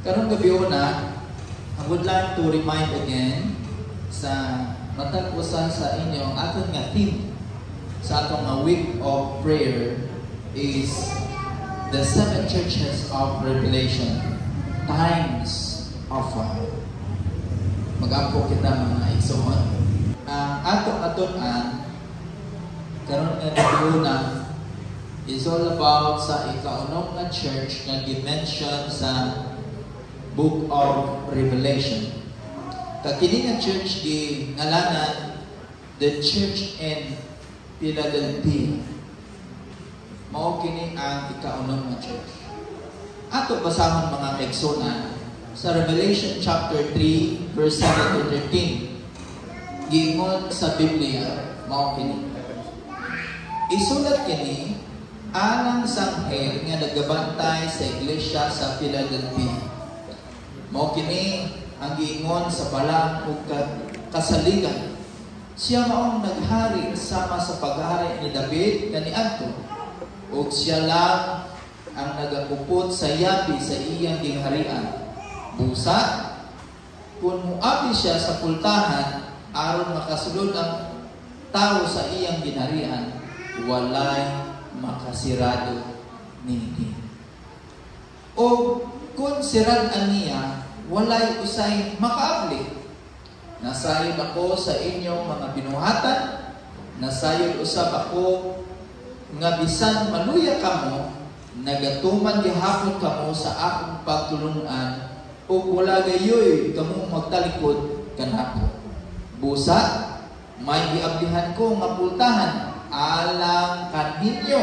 Karong gabi una, I would like to remind again sa matag-usan sa inyo ang aton nga theme sa atong nga week of prayer is the 7 churches of Revelation, times of fire. Mag-ampo kita mga igsoon. Ang atong atunan karon nga gabi una is all about sa ikaunom nga church nga gi-mention sa Book of Revelation. Kini nga church gi ngalanan the church in Philadelphia. Mao kini ang ikaunom nga church. Ato basahon mga kaigsonan sa Revelation chapter 3 verse 7 to 13. Giingon sa Biblia mao kini. Isulat kini alang sanghel nga nagabantay sa iglesia sa Philadelphia. Mao kini ang giingon sa balang ug kasaligan. Siya maong naghari sama sa paghari ni David kaniadto, ug siya lang ang nagakupot sa yabi sa iyang gingharian. Busa kun muabi siya sa pultahan aron makasulod ang tao sa iyang ginharian, walay makasirado niini. O kung sirad-an niya, walay usay makaabli. Nasayod ako sa inyong mga binuhatan, nasayod usab ako nga bisan maluya kamo, nagatuman gihapon kamo sa akong pagtulungan, ug wala gayoy kamo magtalikod kanako. Busa, may giablihan ko nga pultahan alang kaninyo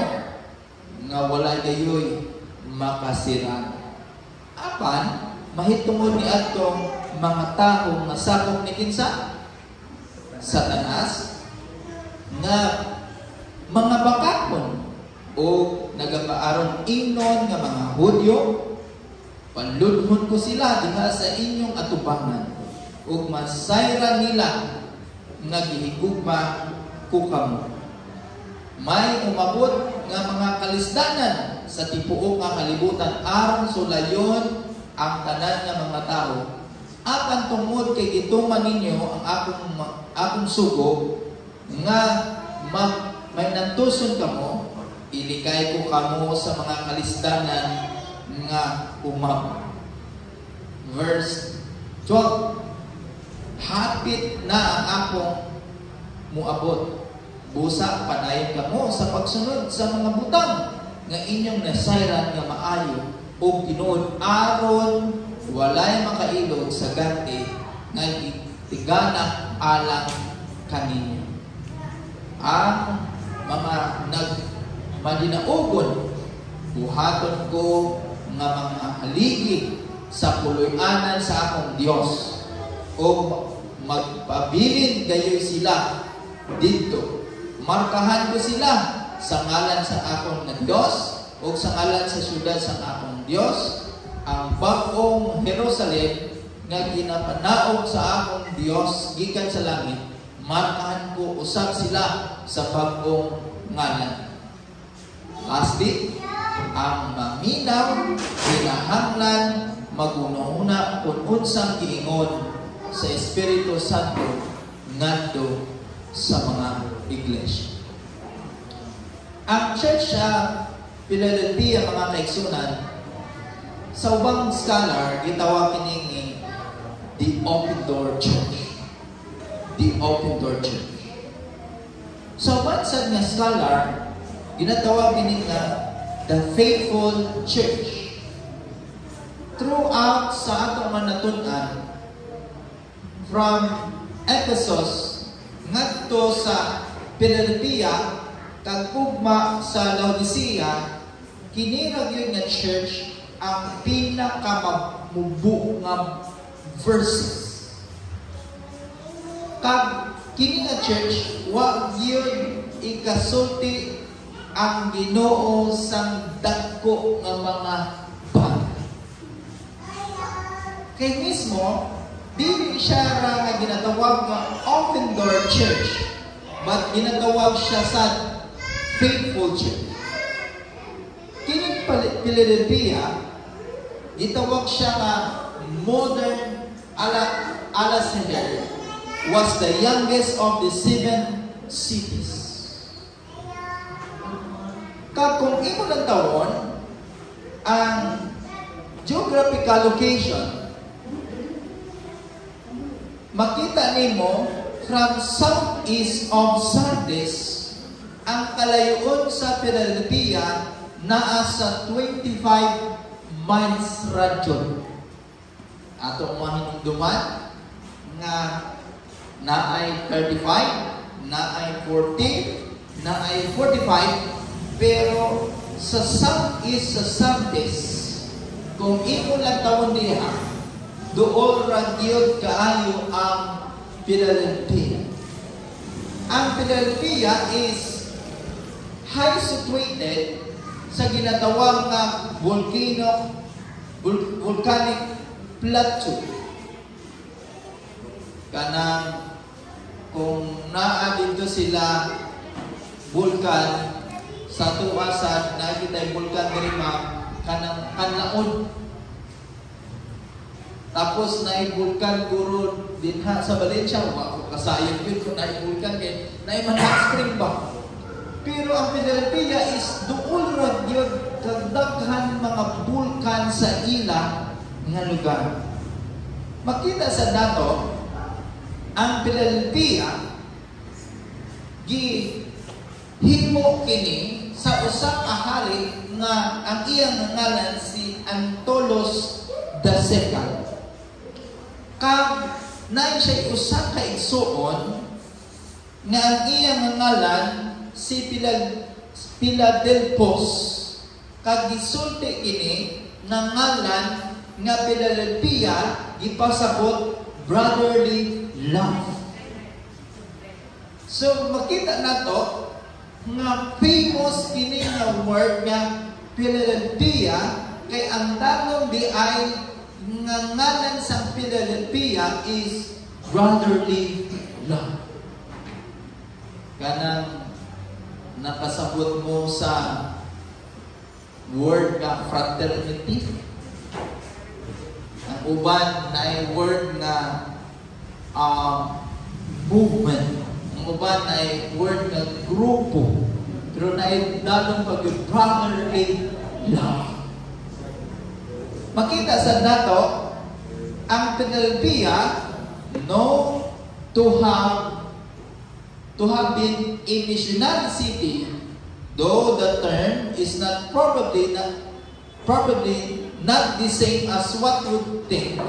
nga wala gayoy makasirado. Apan mahitungod ni atong mga tao nga sakop ni kinsa Satanas nga mga bakakon o nagapaaron ingnon nga mga Hudyo, panludhon ko sila diha sa inyong atubangan ug masayra nila nga gihigugma ko kamo. May umabot nga mga kalisdanan sa tipuok nga kalibutan aron sulayon ang tanan nga mga tao. Apan tungod kay gituman ninyo ang akong sugo nga may nantuson kamo, ilikay ko kamo sa mga kalisdanan nga umab. Verse 12. Hapit na ang akong muabot. Busa padayon kamo sa pagsunod sa mga butang nga inyong nasayran nga maayo o tinuod aron walay makailog sa ganti nga tigana alang kaninyo. Ang mga nagmadinaugon buhaton ko nga mga haligi sa puloy-anan sa akong Dios o magpabilin gayoy sila dito. Markahan ko sila sa ngalan sa akong Diyos o sa ngalan sa syudad sa akong Diyos, ang bag-ong Jerusalem nga ginapanaog sa akong Diyos gikan sa langit. Markahan ko usab sila sa bag-ong ngalan. Lastly, ang maminaw, kinahanglan, magunahuna kung unsang giingon sa Espiritu Santo ngadto sa mga iglesia. Ang church sa Philadelphia, mga kaigsunan, sa ubang scholar, gitawag kining the Open Door Church. The Open Door Church. Sa bansad nga scholar, ginatawag kining nga the Faithful Church. Throughout sa atong manatunan, from Ephesus ngadto sa Philadelphia kag ugma sa Laodicea, kini ra gyud nga church ang pinakamamubo nga verses. Kag kini nga church wa gyud ikasulti ang Ginoo sang dagko nga mga bagay. Kay mismo dili siya ra nga ginatawag nga Open Door Church, but ginatawag siya sa Faithful Church. Kining Philadelphia gitawag siya nga modern Alexander was the youngest of the 7 cities. Kung imo lang tawon ang geographical location, makita nimo from southeast of Sardis, ang kalayoon sa Philadelphia naa sa 25 miles radyo. Atong mahinungduman nga naay 35, naay 40, naay 45, pero sa southeast sa Sardis, kung imo lang tawon diha, doon ragyod kaayo ang Philadelphia. Ang Philadelphia is high situated sa ginatawag nga volcanic plateau. Kanang kung naa dito sila vulkan sa tuwasan, nakita yung vulkan diri kanang kanlaon. Tapos naibulkan guro din ha sa Valencia, wako kasayang yun kung naibulkan kay naiman hot spring ba. Pero ang Philadelphia is duol ra gyud kadaghan mga bulkan sa ila nga lugar. Makita sa nato ang Philadelphia gihimo kini sa usa ka hari nga ang iyang ngalan si Antolos II. Kag naay siya usa ka igsuon nga ang iyang ngalan si Philadelphos, kag gisulti kini nga ngalan nga Philadelphia gipasabot brotherly love. So makita nato nga famous kini nga word nga Philadelphia kay ang tanong di ay nga ngalan sa Philadelphia is brotherly love. Kanang nakasabot mo sa word nga fraternity. Ang uban na ay word na movement. Ang uban na ay word na grupo. Pero na ay dalong pag-brotherly love. Makita sa nato ang Philadelphia known to have been a missionary city, though the term is probably not the same as what you think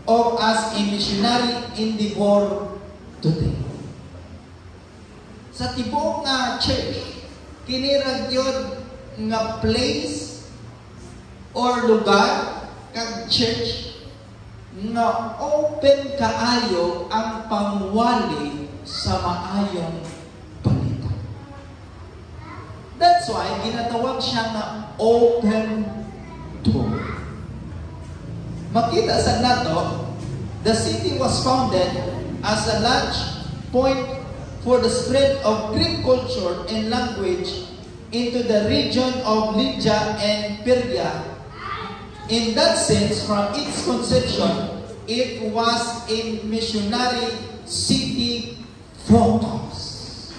of as a missionary endeavor today. Sa tibok nga church, kinira gyud nga place or lugar kag church nga open kaayo ang pangwali sa maayong balita. That's why ginatawag siya nga open door. Makita sa nato, the city was founded as a launch point for the spread of Greek culture and language into the region of Lydia and Persia. In that sense, from its conception, it was a missionary city focus.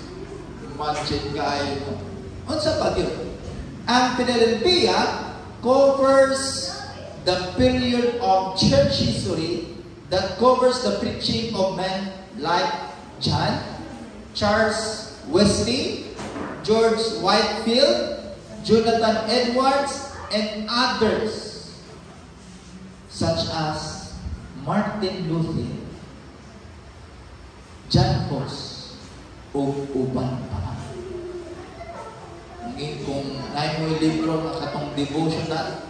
Imagine kayo. Unsa pa yun? Ang Philadelphia covers the period of church history that covers the preaching of men like John, Charles Wesley, George Whitefield, Jonathan Edwards, and others such as Martin Luther, John Fox, o uban pa. Kung naay mo libro nga katong devotional,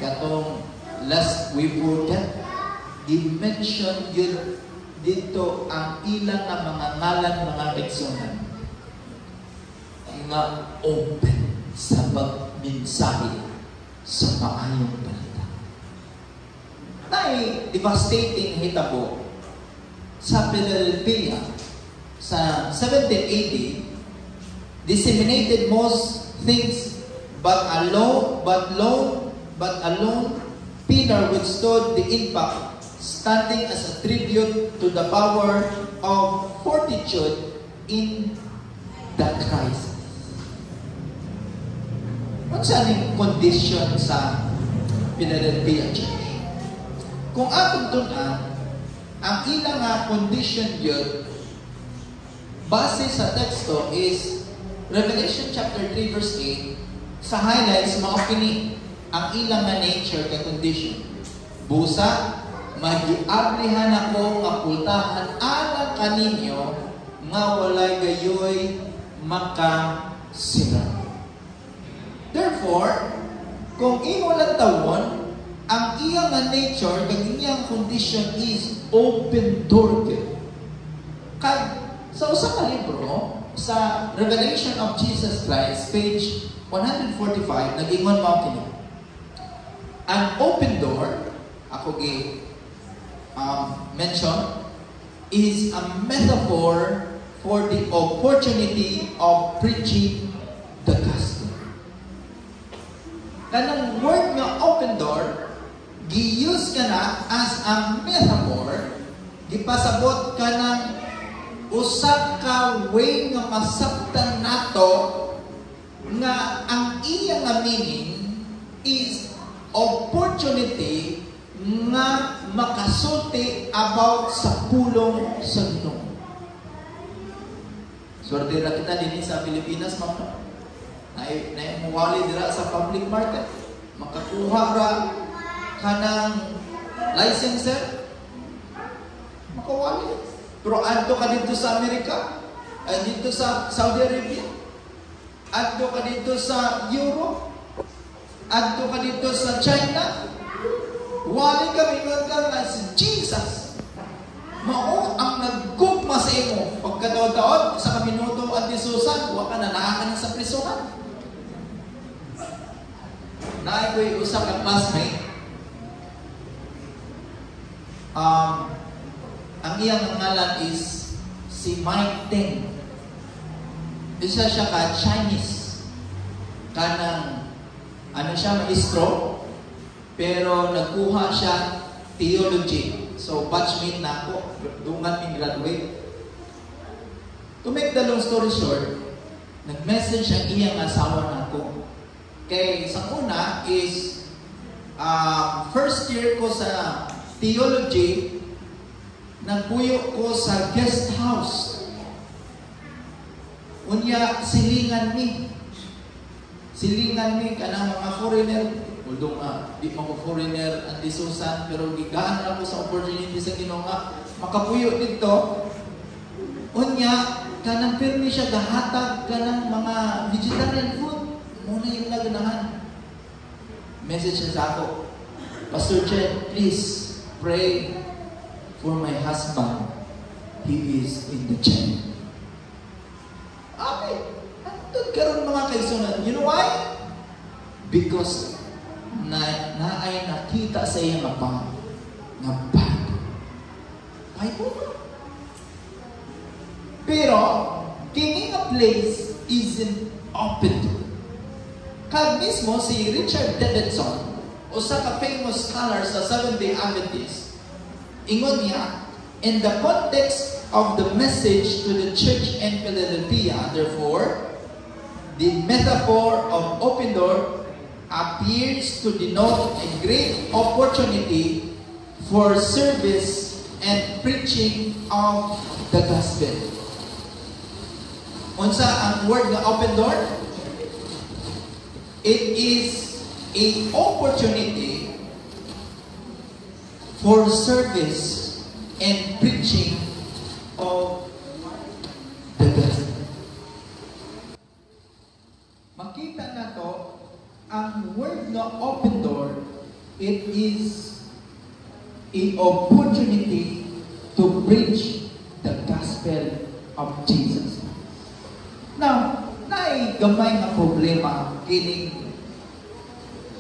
katong Lest We Forget, di-mention yun dito ang ilang na mga ngalan, mga eksonan nga open sa pagmensahe sa maayong balita. Tay devastating hitabo sa Philadelphia sa 1780, disseminated most things but but a lone pillar withstood the impact, standing as a tribute to the power of fortitude in the crisis. Ano saan yung condition sa Philadelphia Church? Kung atong tunan, ang ilang condition yun, base sa teksto is Revelation chapter 3 verse 8, sa highlights, mga kini, ang ilang nature ka condition. Busa, magiablihan ako nga pultahan alang kaninyo nga walay gayoy makasira. Therefore, kung imo lang tawon, ang iyang nature, kag iyang condition is open door. Kag sa usa ka libro, sa Revelation of Jesus Christ, page 145, nag-ingon mao kini. An open door, ako mention, is a metaphor for the opportunity of preaching the gospel. Kanang word nga open door, gi-use ka na as a metaphor, gipasabot ka ng usa ka way nga masabtan nato nga ang iya nga meaning is opportunity nga makasulti about sa pulong sa Ginoo. Swerte ra kita dinhi sa Pilipinas, mga muwali dira sa public market, makakuha ra kanang licenser, makawali. Pero adto ka dito sa Amerika, dito sa Saudi Arabia, adto ka dito sa Europe, adto ka dito sa China, wali kami nga si Jesus. Mao ang naggugma sa imo. Pagkataon-taon, sa kaminuto at isusan, huwag ka na nakakanin sa prisuhan. Naikoy usa ka classmate. Ang iyang ngalan is si Mike Teng. Isa siya ka Chinese. Kanang, siya maestro, pero nagkuha siya theology. So, batchmate na ako. Dungan min graduate. To make the long story short, nag-message ang iyang asawa na ako. Kay, sa una is, first year ko sa theology, nagpuyo ko sa guest house. Unya, silingan ni kanang mga foreigner. Although di mo ko foreigner ang disusan, pero gigaan na ko sa opportunity sa Ginoo nga makapuyo dito. Unya, kanang pirmi siya gahatag kanang mga vegetarian food. Muna yung naganahan. Message siya sa ako, Pastor Chen, please pray for my husband. He is in the chain. Okay. Andun karon mga kaisunan. You know why? Because naay nakita sa iya nga bad. Pero, kini nga place isn't open to. Kag mismo si Richard Davidson, usa ka famous scholar sa Seventh-day Adventist, ingon niya, in the context of the message to the church in Philadelphia, therefore, the metaphor of open door appears to denote a great opportunity for service and preaching of the gospel. Unsa ang word nga open door? It is a opportunity for service and preaching of the gospel. Makita na to, ang word na open door, it is an opportunity to preach the gospel of Jesus. Now, naay gamay nga problema kining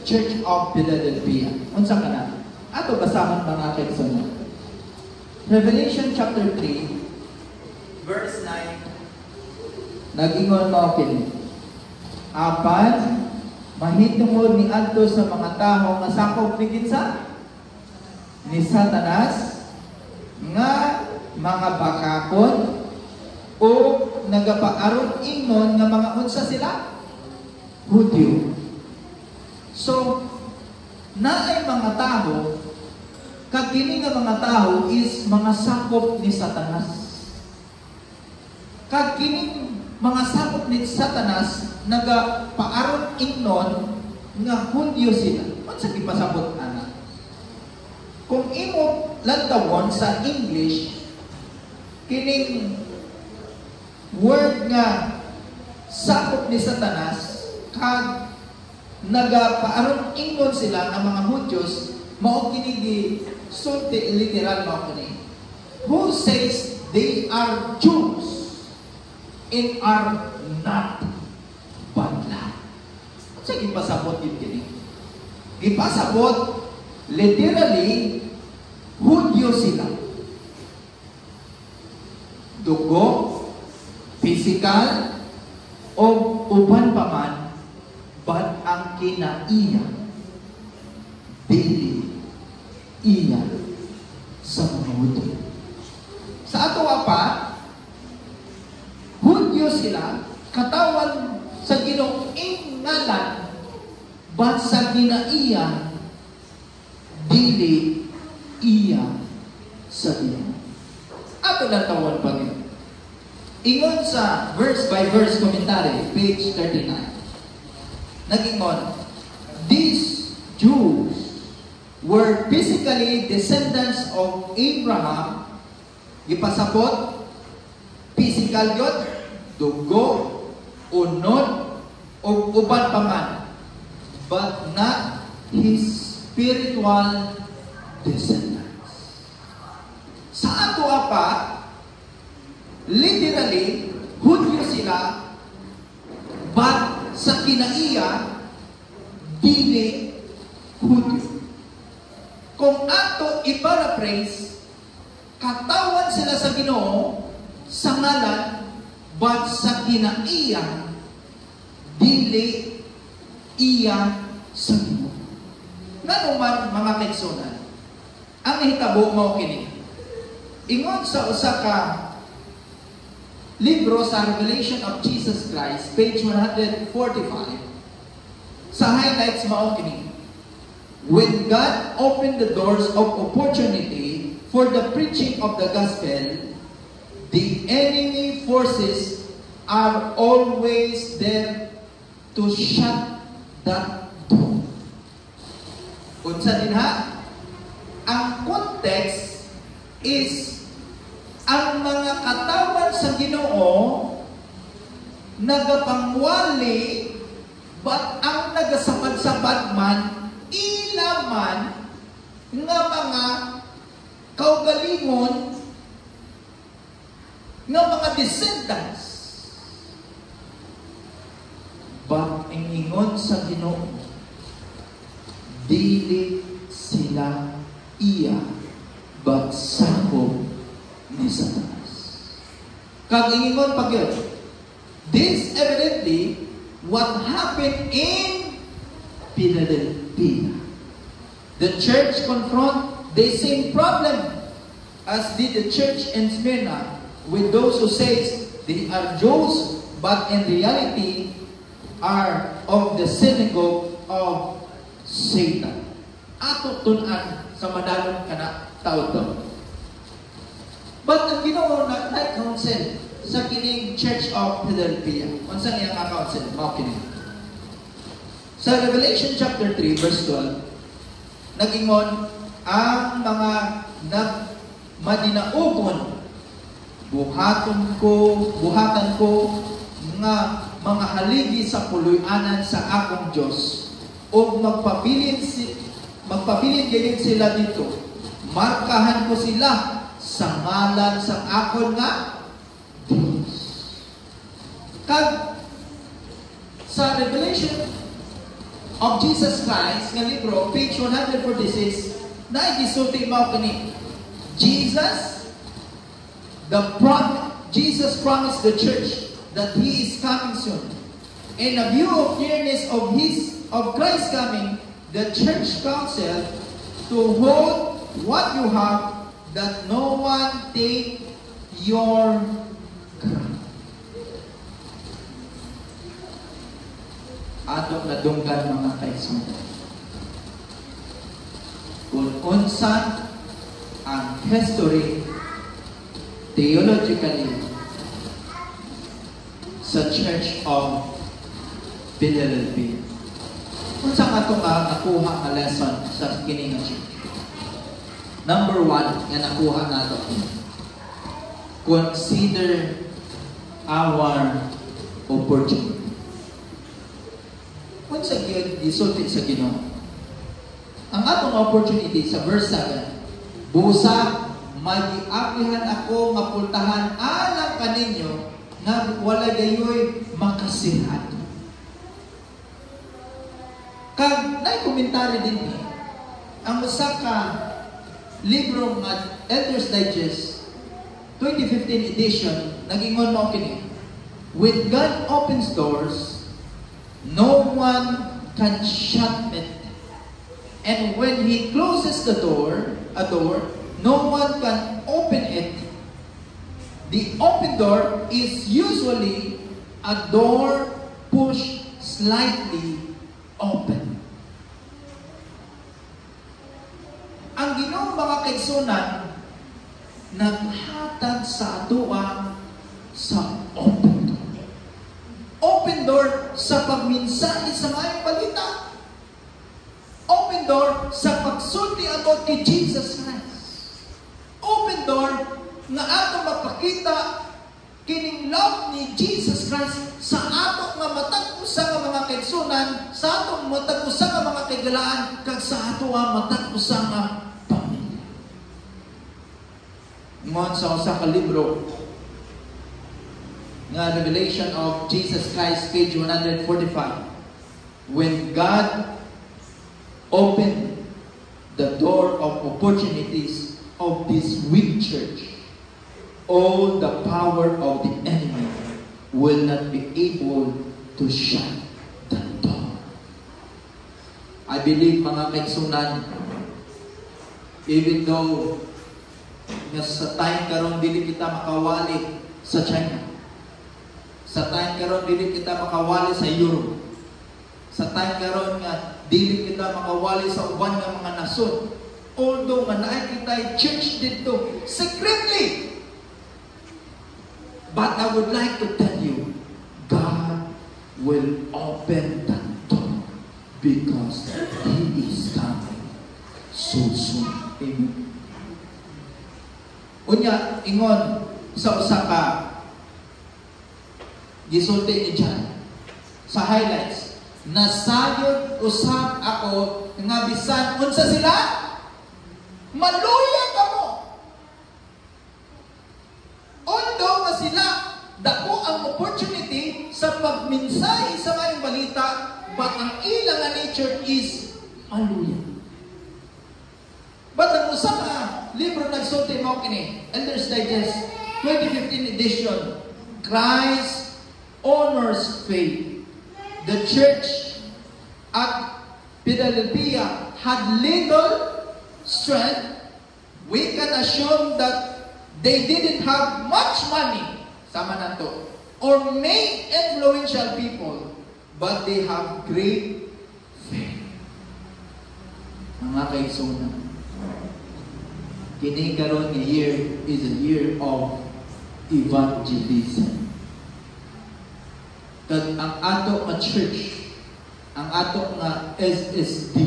Church of Philadelphia. Unsa ka na? Ato basahan mga kaigsoon. Revelation chapter 3, verse 9. Nag-ingon mo kini. Apan mahitungod ni adto sa mga tawo nga sakop ni kinsa ni Satanas nga mga bakakon o nagapaaron ingnon nga mga unsa sila Hudyo. So naay mga tawo kag kini nga mga tawo is mga sakop ni Satanas. Kag kini mga sakop ni Satanas nagapaaron ingnon nga Hudyo sila. Unsa gipasabot ana? Kung imo lantawon sa English kining word nga sakop ni Satanas kag nagapaaron ingnon sila nga mga Hudyos mao kini sulti literal mao kini. Who says they are Jews and are not badla. Sa gipasabot yun kini. Gipasabot literally Hudyo sila. Dugo, physical, o uban pa man, but ang kinaiya, dili iya sa mga Hudyo. Sa ato pa, Hudyo sila, katawan sa Ginoong ngalan, but sa kinaiya, dili iya sa Ginoo. Ato lang tawon pa rin. Ingon sa verse by verse commentary, page 39. Nagingon, these Jews were physically descendants of Abraham. Gipasabot, physical yun, dugo, unod, o uban pa man, but not his spiritual descendants. Sa ato pa, literally, Hudyo sila, but sa kinaiya, dili Hudyo. Kung ato i-paraphrase, katawan sila sa Ginoo, sa ngalan, but sa kinaiya, dili iya sa Ginoo. Nga naman, mga kaigsunan, ang hitabo mao kini. Ingon sa usa ka libro sa Revelation of Jesus Christ, page 145, sa highlights mao kini. When God opened the doors of opportunity for the preaching of the gospel, the enemy forces are always there to shut that door. Unsa din ha? Ang context is ang mga katawan sa Ginoo nagapangwali, but ang nagasabad-sabad man ilaman nga mga kaugalingon nga mga descendants. But ang ingon sa Ginoo, dili sila iya, but sakop ni Satanas. Kag ingon pag yun, this evidently what happened in Philadelphia. The church confront the same problem as did the church in Smyrna with those who say they are Jews but in reality are of the synagogue of Satan. Ato tunan sa madalong kana tao to. But ang Ginoo na counsel sa kining Church of Philadelphia. Unsa iyang counsel? Mao kini. Sa Revelation chapter 3 verse 12, nagingon ang mga madinaugon buhatan ko nga mga haligi sa puloy-anan sa akong Dios o magpabilin gayud sila dito. Markahan ko sila sa ngalan sa akon nga Diyos. Kag sa Revelation of Jesus Christ nga libro, page 146, na igisulti mao kani. Jesus promised the church that He is coming soon. In a view of nearness of Christ coming, the church council to hold what you have, that no one take your crown. Atong nadunggan mga kaigsunan. Kung unsa ang history theologically sa Church of Philadelphia. Unsa ka ito nakuha nga lesson sa kining church? Number 1 nga nakuha nato. Consider our opportunity. Unsa gyud gisulti sa Ginoo? Ang atong opportunity sa verse 7, busa magiapihan ako nga pultahan alang kaninyo nga wala gayoy makasirad. Kag nay komentary din ang usa ka libro nga Elders Digest 2015 edition nagingon mo kini, when God opens doors, no one can shut it. And when He closes a door, no one can open it. The open door is usually a door pushed slightly open. Ang Ginoo mga kaigsunan naghatag sa atoa sa open door. Open door sa pagminsahe sa mayong balita. Open door sa pagsulti about kay Jesus Christ. Open door nga ato mapakita kining love ni Jesus Christ sa ato nga matag usa nga mga kaigsunan, sa ato matag usa nga mga kaigalaan, kag sa ato nga matag usa nga pamilya. Ngon sa usa ka libro nga Revelation of Jesus Christ, page 145, when God opened the door of opportunities of this weak church, all the power of the enemy will not be able to shut the door. I believe mga kaigsunan, even though sa time karon dili kita makawali sa China, sa time karon dili kita makawali sa Europe, sa time karon nga dili kita makawali sa uban nga mga nasod, although nga naay kita church dito secretly. But I would like to tell you, God will open that door because He is coming so soon. Amen. Unya, ingon sa usa ka gisulti ni John sa highlights, nasayod usab ako nga bisan unsa sila maluya kamo. Although nga sila dako ang opportunity sa pagminsahe sa mayong balita, but ang ilang nga nature is maluya. But ang usa ka libro nagsulti mo kini, Elders Digest 2015 edition, Christ honors faith. The church at Philadelphia had little strength. We can assume that they didn't have much money, sama na to, or many influential people, but they have great faith. Mga kaigsunan, kini karon nga year is a year of evangelism. Kag ang ato nga church, ang ato nga SSD,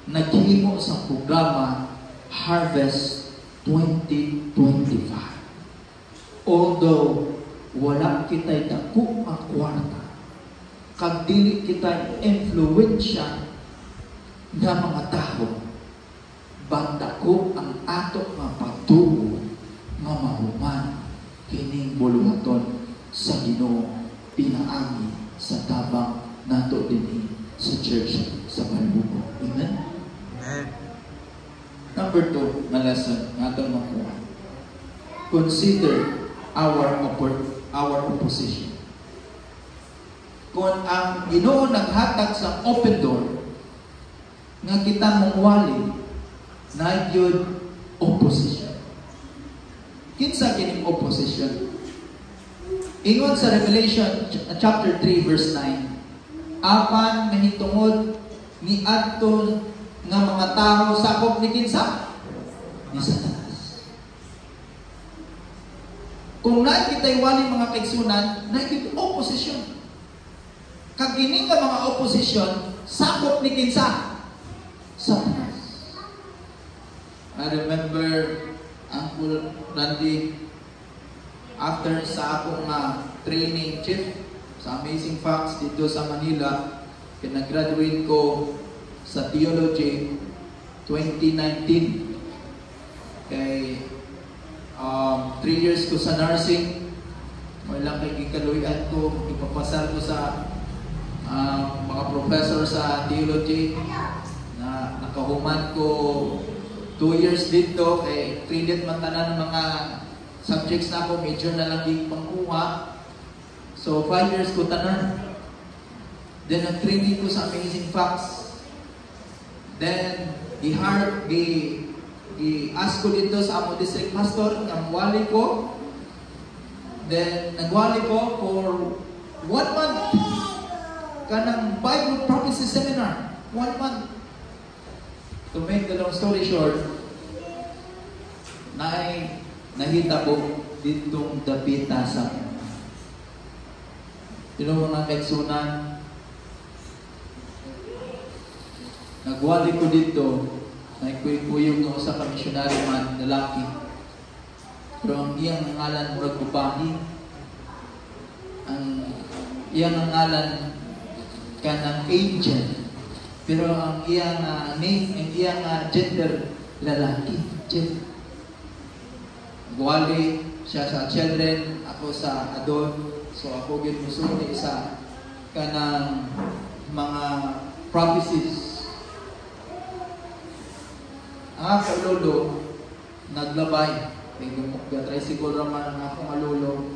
naghimo sa programa Harvest 2025. Although wala kita'y dako ang kwarta, kag dili kita'y influensya nga mga tao, but dako ang ato nga pagtuo nga mahuman kining buluhaton sa Ginoo pinaagi sa tabang nato dinhi sa church sa Balbugo. Amen? Amen. Number 2 na lesson nga atong makuha. Consider our opposition. kung ang Ginoo naghatag sa open door nga kita mongwali na yun opposition. Kinsa kining opposition? Ingon sa Revelation chapter 3 verse 9, apan mahitungod ni adto nga mga tao sakop ni kinsa? Ni Satanas. Kung nakita'y wali mga kaigsunan, nakita opposition. Kag kini nga mga opposition, sakop ni kinsa? Satanas. I remember Uncle Randy, after sa akong training chief sa Amazing Facts dito sa Manila, pinag-graduate ko sa Theology 2019. Kay 3 years ko sa nursing, walang kay ikaluyan ko, ipapasal ko sa mga professor sa theology na nakahuman ko 2 years dito, kay credit man tanan ng mga subjects na ako, major na lang di pangkuha. So 5 years ko tanan. Then nag-training ko sa Amazing Facts. Then i-ask ko dito sa amo district pastor, nagwali ko. Then nagwali ko for 1 month kanang Bible Prophecy Seminar. 1 month. To make the long story short, nahita ko ditong dapita sa mga kaigsunan. Nagwali ko dito, naikuyog ng usa ka missionary man, lalaki. Pero ang iyang ngalan murag babae. Ang iyang ngalan kanang angel. Pero ang iyang name, ang iyang gender, lalaki. Gwali siya sa children, ako sa adult. So ako ginusunod sa kanang mga prophecies. Ang akong lolo, naglabay. Kaya tricycle raman ang akong lolo.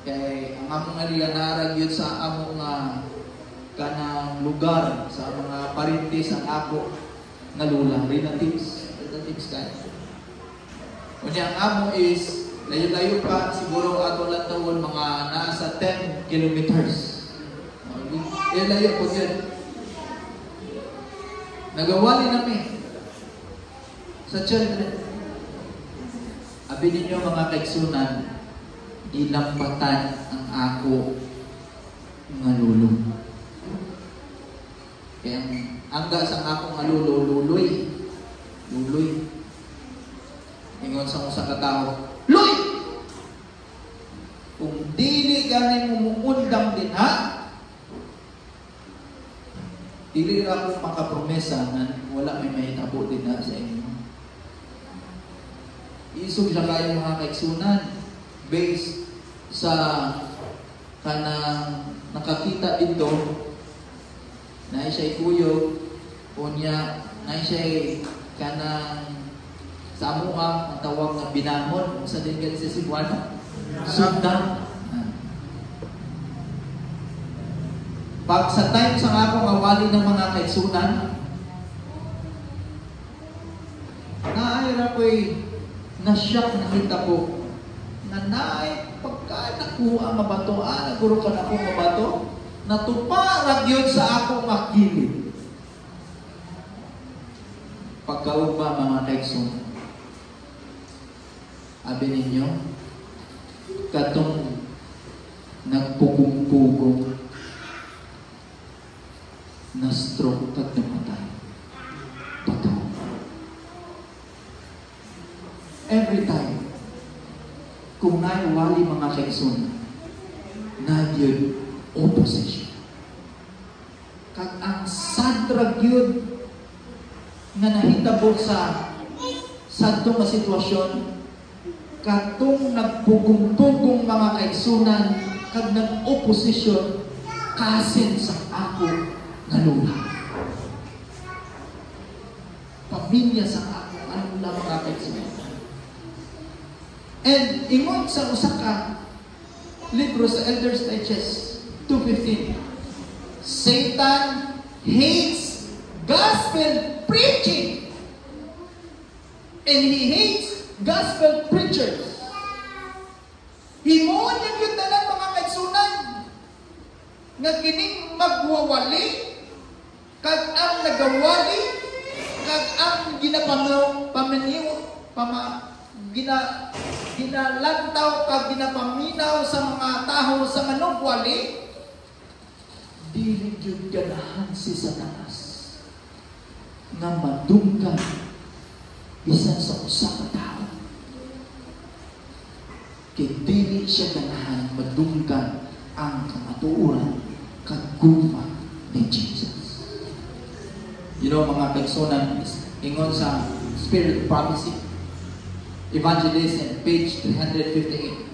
Kaya ang akong aliya narag yun sa among kanang lugar sa mga parintis ang ako nga lula, relatives kayo. Kunya ang amo is layo-layo pa, siguro ato lang tawon mga nasa 10 kilometers. Layo po yun. Nagawali namin sa children. Abi ninyo mga kaigsunan, gilampatan ang ako nga lulo. Kaya ang sa akong alulo, luloy. Ingon sa usa ka tao, Luy! Kung dili gani mo muundang din ha, dili ra ako makapromesa na wala may mahitabo din na sa inyo. Isog siya kayo mga kaigsunan based sa kanang nakakita dito na siya ikuyog o niya na siya kanang sa amuang ang tawag na binamon kung sa din sa Cebuano sundan. Pag sa time sa akong awali ng mga kaigsunan, naayra ko'y na-shock na kita ko na pagka nakuha ang mabato, naguro ka na akong mabato, natuparag yun sa akong makilid. Pagkaugba mga kaigsunan, abi ninyo, katong nagpugong-pugong na stroke at namatay. Bato. Every time, kung naiwali mga kaigsunan, na yun opposition. Kag ang sadrag yun na nahitabo sa sadto nga sitwasyon, katong nagpugong-pugong mga kaigsunan kag nag-opposition kasin sa ako nga lula. Pamilya sa ako nga lula mga kaigsunan. And ingon sa usa ka libro sa Elders Digest 2:15, Satan hates gospel preaching. And he hates gospel preachers. Himuon yung yun na lang mga kaigsunan nga kining magwawali kag ang nagawali kag ang ginalantaw kag ginapaminaw sa mga taho sa manugwali, dili gyud ganahan si Satanas nga madunggan bisan sa usa ka tawo. Kay dili siya ganahan madunggan ang kamatuoran kag guma ni Jesus. You know, mga kaigsunan, ingon sa Spirit of Prophecy, Evangelism, page 358.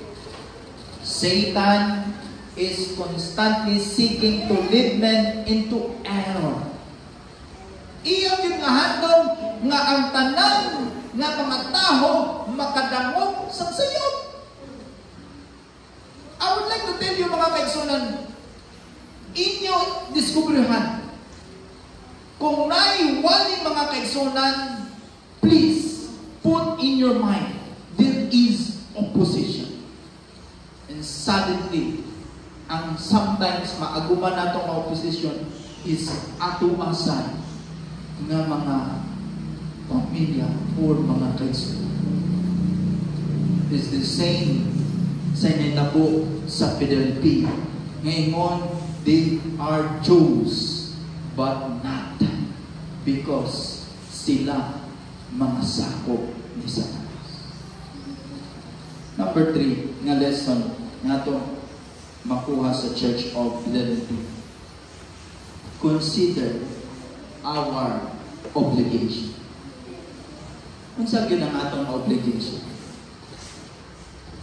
Satan is constantly seeking to lead men into error. Iyang yung handom nga ang tanan nga mga taho makadangog sa sayop. I would like to tell you mga kaigsunan, inyo diskubrihan, kung naiwali mga kaigsunan, please put in your mind, there is opposition. And suddenly, ang sometimes maaguman natong opposition is atuasan nga mga pamilya or mga kaigsunan. It's the same sa ninabo sa Fidelity. Ngayon, they are Jews, but not because sila mga sakop ni Satanas. Number 3, nga lesson nga ito makuha sa Church of Fidelity. Consider our obligation. Kung saan yun ang atong obligation?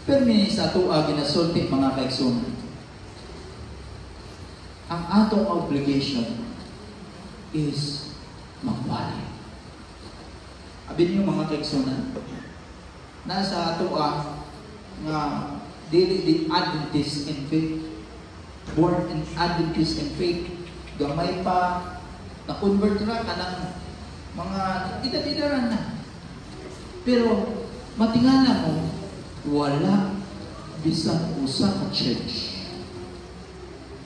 Pero sa tuwa, ginasulti mga kaigsunan. Ang atong obligation is magwali. Abin niyo mga kaigsunan, nasa tuwa nga dili di Adventist in faith, born in Adventist in faith, gamay pa, na-convert na ka ng mga edad-edaran na. Pero matingala mo, wala bisan usa ka church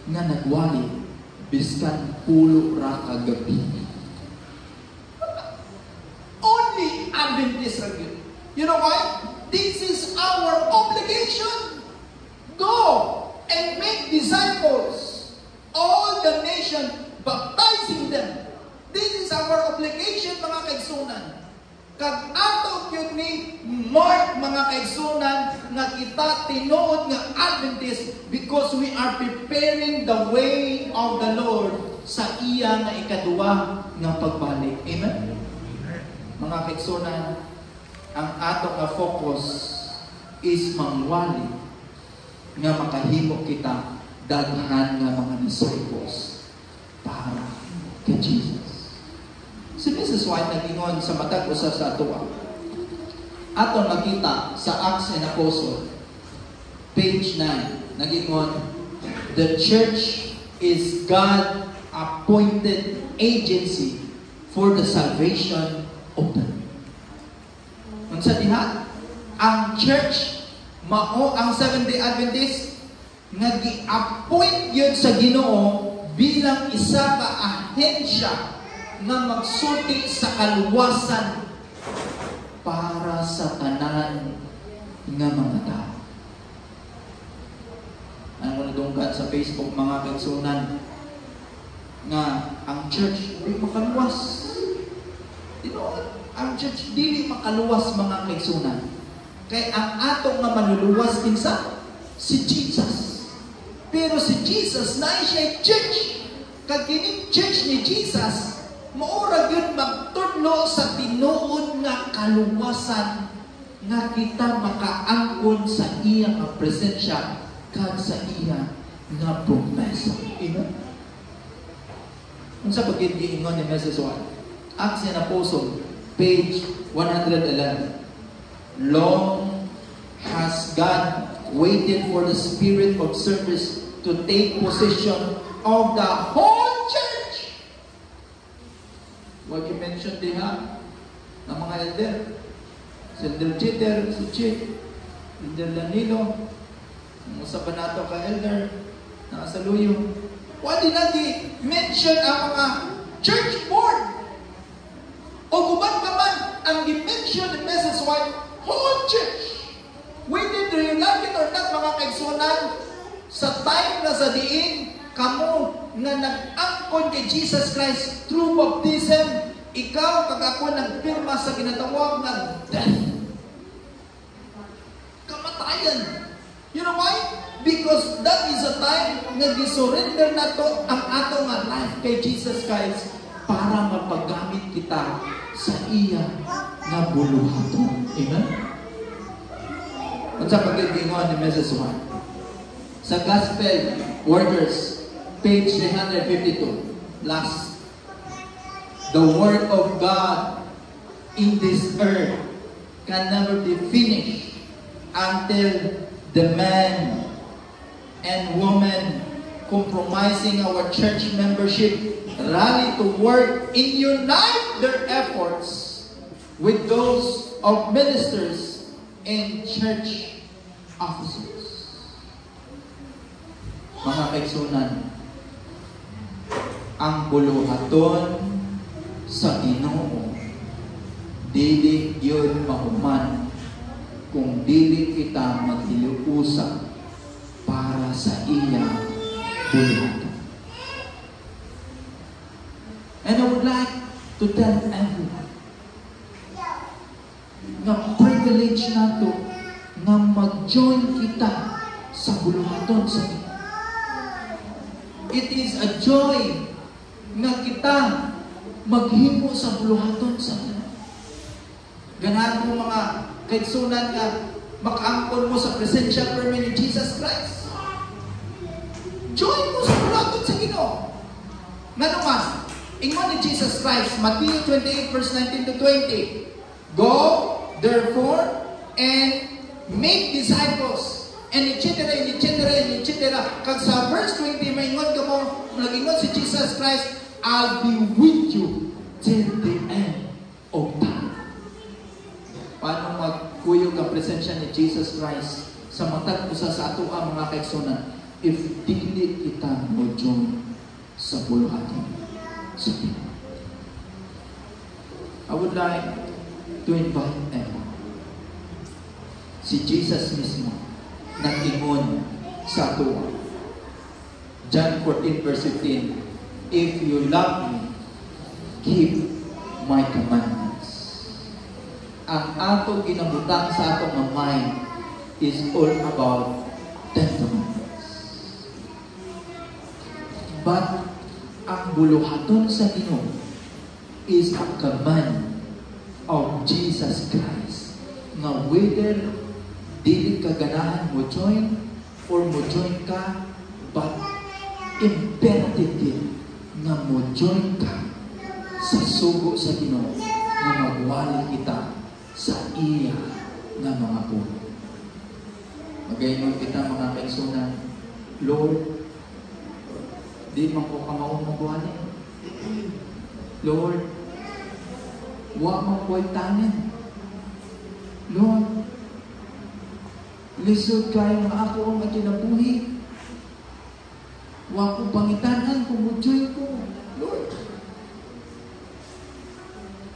nga nagwali biskan pulo ra ka gabi. Only Adventist ra gyud. You know why? This is our obligation. Go and make disciples, all the nation, baptizing them. This is our obligation mga kaigsunan. Kag ato yun ni Mark mga kaigsunan nga kita tinuod nga Adventist because we are preparing the way of the Lord sa iya nga ikaduwa nga pagbalik. Amen? Mga kaigsunan, ang ato nga focus is mangwali nga makahimo kita daghan nga mga disciples para kay Jesus. Si Mrs. White nag-ingon sa matag usa sa atoa. Ato nakita sa Acts and Apostle, page 9, nag-ingon, the church is God-appointed agency for the salvation of the world. Unsa diha? Ang church, mao ang Seventh-day Adventist, nga gi-appoint yun sa Ginoo bilang isa ka ahensya na magsulti sa kaluwasan para sa tanan nga mga tao. Ano na dunggan sa Facebook mga kaigsunan nga ang church di makaluwas. Ang church dili makaluwas mga kaigsunan. Kay ang ato nga manluluwas kinsa si Jesus. Pero si Jesus na siya church. Kag kining church ni Jesus maura yun magtudlo sa tinuod nga kaluwasan nga kita makaangkon sa iya nga presensya kag sa iya nga promesa. Amen? Kung sa pagkikiingon ni Mrs. White, Acts and Apostle, page 111. Long has God waited for the spirit of service to take possession of the whole church. Huwag i-mention diha ng mga elder. Si Elder Jeter, si Chief, Elder Danilo, ang usapan nato ka elder, nakasaluyo. Huwag din natin mention ang mga church board. O gubat pa man ang dimension ng Mrs. White, whole church. Whether you like it or not, mga kaigsunan, sa time na sa diin, kamo nga nag-angkon kay Jesus Christ through baptism, ikaw kag ako nagpirma sa ginatawag na death. Kamatayan. You know why? Because that is a time na gisurrender na to ang atong life kay Jesus Christ para mapagamit kita sa iya nga buluhaton. Amen? At sa pagkikingon ni Mrs. White, sa Gospel Workers, page 352, last, the work of God in this earth can never be finished until the man and woman compromising our church membership rally to work and unite their efforts with those of ministers and church officers. Mga kaigsunan, ang buluhaton sa Ginoo dili yun mahuman kung dili kita maghiluusa para sa iya buluhaton. And I would like to tell everyone na privilege nato na mag-join kita sa buluhaton sa Ginoo. It is a joy na kita maghimo sa buluhaton sa Ginoo. Ganahan mo mga kaigsunan nga makaangkon mo sa presensya permanent ni Jesus Christ. Join mo sa buluhaton sa Ginoo. Nga naman, ingon ni Jesus Christ, Matthew 28 verse 19 to 20, go, therefore, and make disciples, and etc. Kag sa verse 20, maingon ka mo, nagingon si Jesus Christ, I'll be with you till the end of time. Paano magkuyog ang presensya ni Jesus Christ sa matag usa sa ato ang mga kaigsunan if dili kita mo join sa buluhaton sa Ginoo? I would like to invite everyone. Si Jesus mismo nag-ingon sa ato. John 14 verse 15, if you love me, keep my commandments. Ang ato ginabutang sa atong mind is all about 10 commandments. But ang buluhaton sa Ginoo is a command of Jesus Christ na whether dili ka ganahan mo join or mo join ka, but imperative din na mo join ka sa sugo sa Ginoo na magwali kita sa iya nga mga puno. Magaynon kita mga kaigsunan, Lord, di man ko kamaon magwali. Lord, wa man ko'y tanin. Lord, lisod kayo nga ako ang kinabuhi. Wa ko pangitanan kung mudyoy ko, Lord.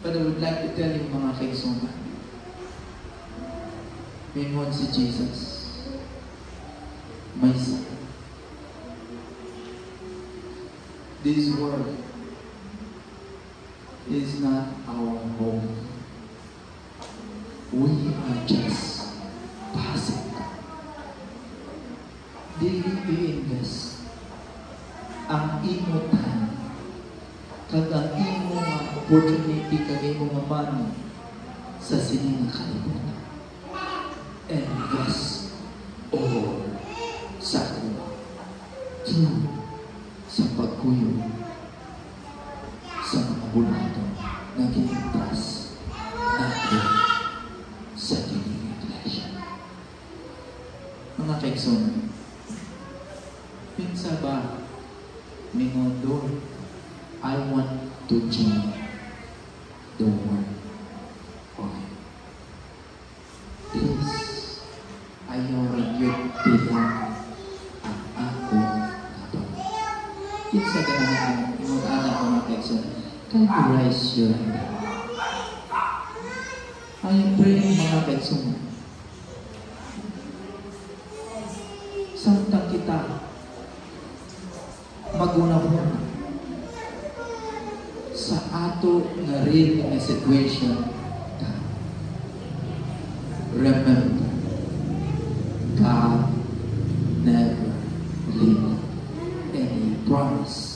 But I would like to tell you mga kaigsunan, mingon si Jesus, my son, this world is not our home. We are just passing. Dili i-invest ang imo time kag ang imo nga opportunity kag imo nga money sa sining kalibutan. Invest all sa Ginoo through sa pagkuyo sa mga buluhaton na ginigtas natin sa dining iglesia. Mga kaigsunan, pinsa ba ingon, Lord, I want to join the work of it. Please, ayaw rin yun bilang ang ako nato. Kinsa ganahan yung anak ko mga kaigsoon, can you raise your hand? I am praying mga kaigsoon. Samtang kita magunahon sa ato nga rin nga situation, remember, God never leave, and He promised